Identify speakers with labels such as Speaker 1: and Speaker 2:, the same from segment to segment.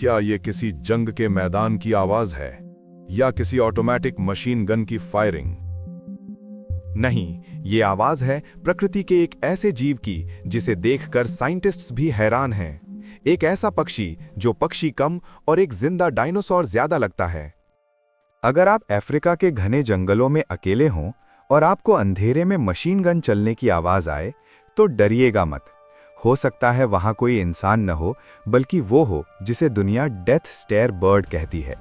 Speaker 1: क्या ये किसी जंग के मैदान की आवाज है या किसी ऑटोमेटिक मशीन गन की फायरिंग?
Speaker 2: नहीं, ये आवाज है प्रकृति के एक ऐसे जीव की जिसे देखकर साइंटिस्ट्स भी हैरान हैं। एक ऐसा पक्षी जो पक्षी कम और एक जिंदा डायनासोर ज्यादा लगता है। अगर आप अफ्रीका के घने जंगलों में अकेले हों और आपको अंधेरे में मशीन गन चलने की आवाज आए, तो डरिएगा मत। हो सकता है वहां कोई इंसान न हो, बल्कि वो हो जिसे दुनिया डेथ स्टेयर बर्ड कहती है।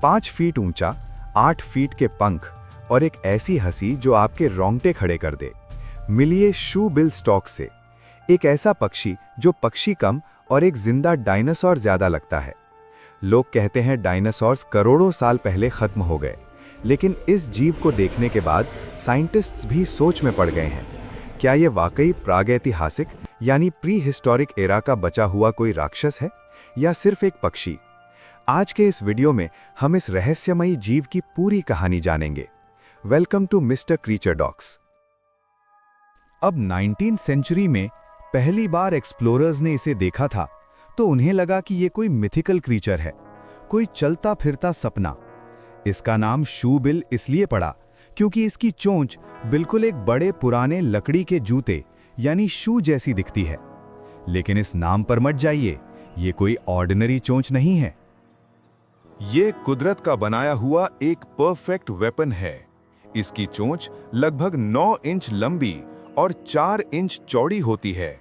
Speaker 2: 5 फीट ऊंचा, 8 फीट के पंख और एक ऐसी हंसी जो आपके रोंगटे खड़े कर दे। मिलिए शू बिल स्टॉक से, एक ऐसा पक्षी जो पक्षी कम और एक जिंदा डायनासोर ज्यादा लगता है। लोग कहते हैं डायनासोर्स करोड़ों साल पहले खत्म हो गए, लेकिन इस जीव को देखने के बाद साइंटिस्ट्स भी सोच में पड़ गए हैं। क्या ये वाकई प्रागैतिहासिक यानी प्री हिस्टोरिक एरा का बचा हुआ कोई राक्षस है या सिर्फ एक पक्षी? आज के इस वीडियो में हम इस रहस्यमयी जीव की पूरी कहानी जानेंगे। Welcome to Mister Creature Docs. अब 19वीं सेंचुरी में पहली बार एक्सप्लोरर्स ने इसे देखा था तो उन्हें लगा कि ये कोई मिथिकल क्रीचर है, कोई चलता फिरता सपना। इसका नाम शू बिल इसलिए पड़ा क्योंकि इसकी चोंच बिल्कुल एक बड़े पुराने लकड़ी के जूते यानी शू जैसी दिखती है। लेकिन इस नाम पर मत जाइए, ये कोई ऑर्डिनरी चोंच नहीं है।
Speaker 1: ये कुदरत का बनाया हुआ एक परफेक्ट वेपन है। इसकी चोंच लगभग 9 इंच लंबी और 4 इंच चौड़ी होती है।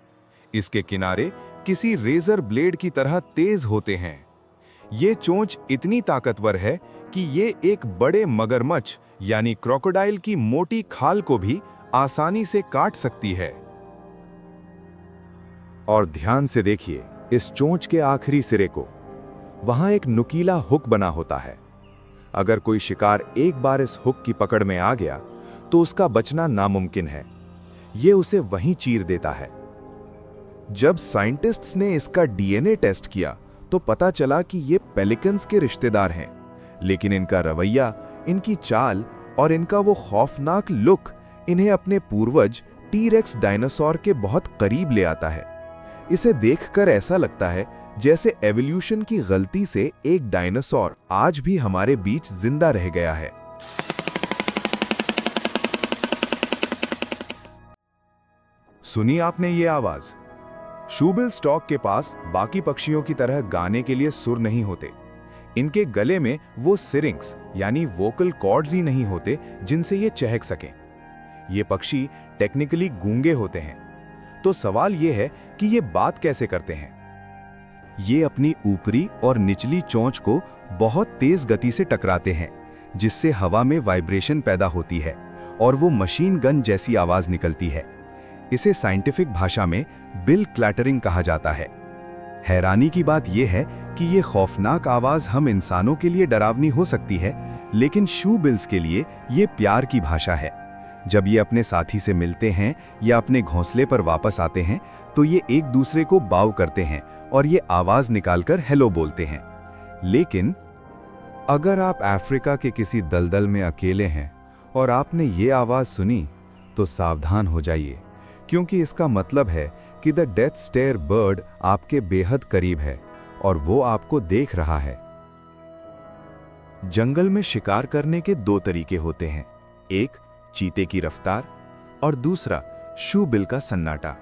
Speaker 1: इसके किनारे किसी रेजर ब्लेड की तरह तेज होते हैं। ये चोंच इतनी ताकतवर है कि ये एक बड़े मगरमच्छ यानी क्रोकोडाइल की मोटी खाल को भी आसानी से काट सकती है।
Speaker 2: और ध्यान से देखिए इस चोंच के आखिरी सिरे को, वहां एक नुकीला हुक बना होता है। अगर कोई शिकार एक बार इस हुक की पकड़ में आ गया तो उसका बचना नामुमकिन है। ये उसे वहीं चीर देता है।
Speaker 1: जब साइंटिस्ट्स ने इसका डीएनए टेस्ट किया तो पता चला कि ये पेलिकन्स के रिश्तेदार हैं, लेकिन इनका रवैया, इनकी चाल और इनका वो खौफनाक लुक इन्हें अपने पूर्वज टी-रेक्स डायनासोर के बहुत करीब ले आता है। इसे देखकर ऐसा लगता है जैसे एवोल्यूशन की गलती से एक डायनासोर आज भी हमारे बीच जिंदा रह गया है। सुनी आपने ये आवाज? शू बिल स्टॉक के पास बाकी पक्षियों की तरह गाने के लिए सुर नहीं होते। इनके गले में वो सिरिंग्स यानी वोकल कॉर्ड्स ही नहीं होते जिनसे ये चहक सकें। ये पक्षी टेक्निकली गूंगे होते हैं। तो सवाल ये है कि ये बात कैसे करते हैं? ये अपनी ऊपरी और निचली चोंच को बहुत तेज गति से टकराते हैं, जिससे हवा में वाइब्रेशन पैदा होती है और वो मशीन गन जैसी आवाज निकलती है। इसे साइंटिफिक भाषा में बिल क्लैटरिंग कहा जाता है। हैरानी की बात यह है कि ये खौफनाक आवाज हम इंसानों के लिए डरावनी हो सकती है, लेकिन शू बिल्स के लिए ये प्यार की भाषा है। जब ये अपने साथी से मिलते हैं या अपने घोंसले पर वापस आते हैं तो ये एक दूसरे को बाव करते हैं और ये आवाज निकालकर हेलो बोलते हैं। लेकिन अगर आप अफ्रीका के किसी दलदल में अकेले हैं और आपने ये आवाज सुनी तो सावधान हो जाइए, क्योंकि इसका मतलब है कि द डेथ स्टेयर बर्ड आपके बेहद करीब है और वो आपको देख रहा है। जंगल में शिकार करने के 2 तरीके होते हैं, एक चीते की रफ्तार और दूसरा शू बिल का सन्नाटा।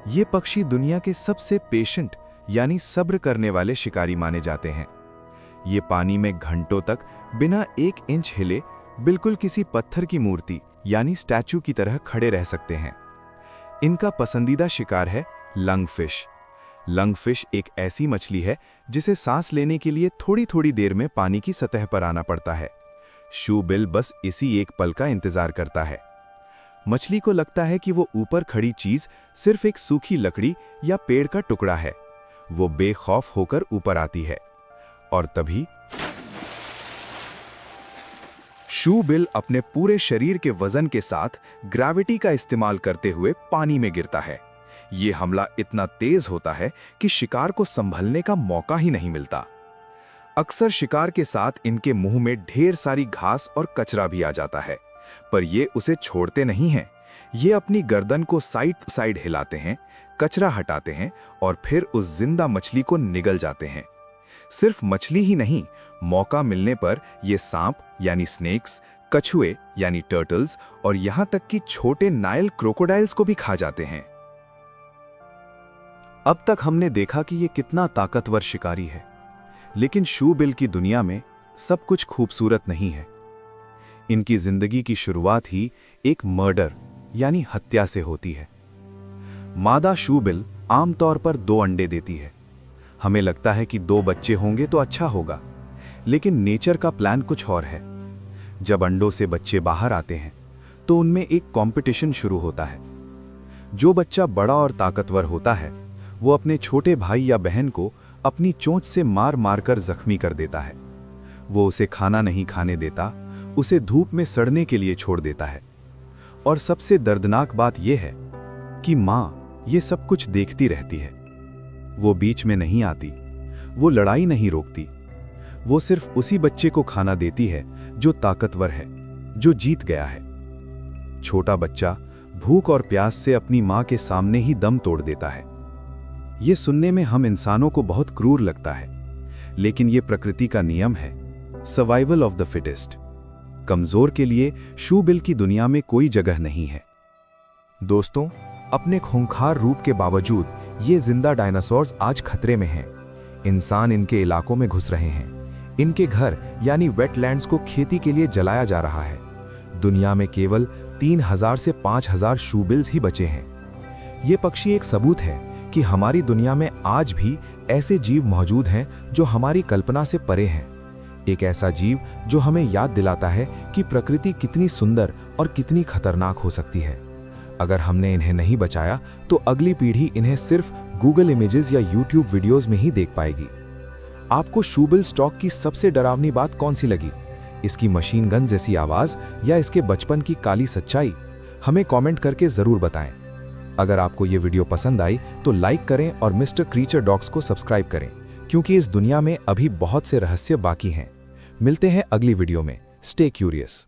Speaker 1: ये पक्षी दुनिया के सबसे पेशेंट यानी सब्र करने वाले शिकारी माने जाते हैं। ये पानी में घंटों तक बिना 1 इंच हिले बिल्कुल किसी पत्थर की मूर्ति यानी स्टैचू की तरह खड़े रह सकते हैं। इनका पसंदीदा शिकार है लंगफिश। लंगफिश एक ऐसी मछली है जिसे सांस लेने के लिए थोड़ी थोड़ी देर में पानी की सतह पर आना पड़ता है। शू बिल बस इसी एक पल का इंतजार करता है। मछली को लगता है कि वो ऊपर खड़ी चीज सिर्फ एक सूखी लकड़ी या पेड़ का टुकड़ा है। वो बेखौफ होकर ऊपर आती है और तभी शू बिल अपने पूरे शरीर के वजन के साथ ग्रेविटी का इस्तेमाल करते हुए पानी में गिरता है। ये हमला इतना तेज होता है कि शिकार को संभलने का मौका ही नहीं मिलता। अक्सर शिकार के साथ इनके मुंह में ढेर सारी घास और कचरा भी आ जाता है, पर ये उसे छोड़ते नहीं हैं। ये अपनी गर्दन को साइड हिलाते हैं, कचरा हटाते हैं और फिर उस जिंदा मछली को निगल जाते हैं। सिर्फ मछली ही नहीं, मौका मिलने पर ये सांप यानी स्नेक्स, कछुए यानी टर्टल्स और यहां तक कि छोटे नाइल क्रोकोडाइल्स को भी खा जाते हैं। अब तक हमने देखा कि ये कितना ताकतवर शिकारी है, लेकिन शू बिल की दुनिया में सब कुछ खूबसूरत नहीं है। इनकी जिंदगी की शुरुआत ही एक मर्डर यानी हत्या से होती है। मादा शू बिल आमतौर पर 2 अंडे देती है। हमें लगता है कि 2 बच्चे होंगे तो अच्छा होगा, लेकिन नेचर का प्लान कुछ और है। जब अंडों से बच्चे बाहर आते हैं तो उनमें एक कंपटीशन शुरू होता है। जो बच्चा बड़ा और ताकतवर होता है वो अपने छोटे भाई या बहन को अपनी चोंच से मार मार कर जख्मी कर देता है। वो उसे खाना नहीं खाने देता, उसे धूप में सड़ने के लिए छोड़ देता है। और सबसे दर्दनाक बात यह है कि माँ ये सब कुछ देखती रहती है। वो बीच में नहीं आती, वो लड़ाई नहीं रोकती। वो सिर्फ उसी बच्चे को खाना देती है जो ताकतवर है, जो जीत गया है। छोटा बच्चा भूख और प्यास से अपनी माँ के सामने ही दम तोड़ देता है। ये सुनने में हम इंसानों को बहुत क्रूर लगता है, लेकिन ये प्रकृति का नियम है, सर्वाइवल ऑफ द फिटेस्ट। कमजोर के लिए शू बिल की दुनिया में कोई जगह नहीं है। दोस्तों, अपने खूंखार रूप के बावजूद ये जिंदा डायनासोर्स आज खतरे में हैं। इंसान इनके इलाकों में घुस रहे हैं। इनके घर यानी वेटलैंड्स को खेती के लिए जलाया जा रहा है। दुनिया में केवल 3000 से 5000 शू बिल्स ही बचे हैं। ये पक्षी एक सबूत है कि हमारी दुनिया में आज भी ऐसे जीव मौजूद हैं जो हमारी कल्पना से परे हैं। एक ऐसा जीव जो हमें याद दिलाता है कि प्रकृति कितनी सुंदर और कितनी खतरनाक हो सकती है। अगर हमने इन्हें नहीं बचाया तो अगली पीढ़ी इन्हें सिर्फ गूगल इमेजेस या यूट्यूब वीडियोस में ही देख पाएगी। आपको शू बिल स्टॉक की सबसे डरावनी बात कौन सी लगी? इसकी मशीन गन जैसी आवाज या इसके बचपन की काली सच्चाई? हमें कमेंट करके जरूर बताएं। अगर आपको ये वीडियो पसंद आई तो लाइक करें और मिस्टर क्रीचर डॉग्स को सब्सक्राइब करें, क्योंकि इस दुनिया में अभी बहुत से रहस्य बाकी हैं। मिलते हैं अगली वीडियो में। Stay curious.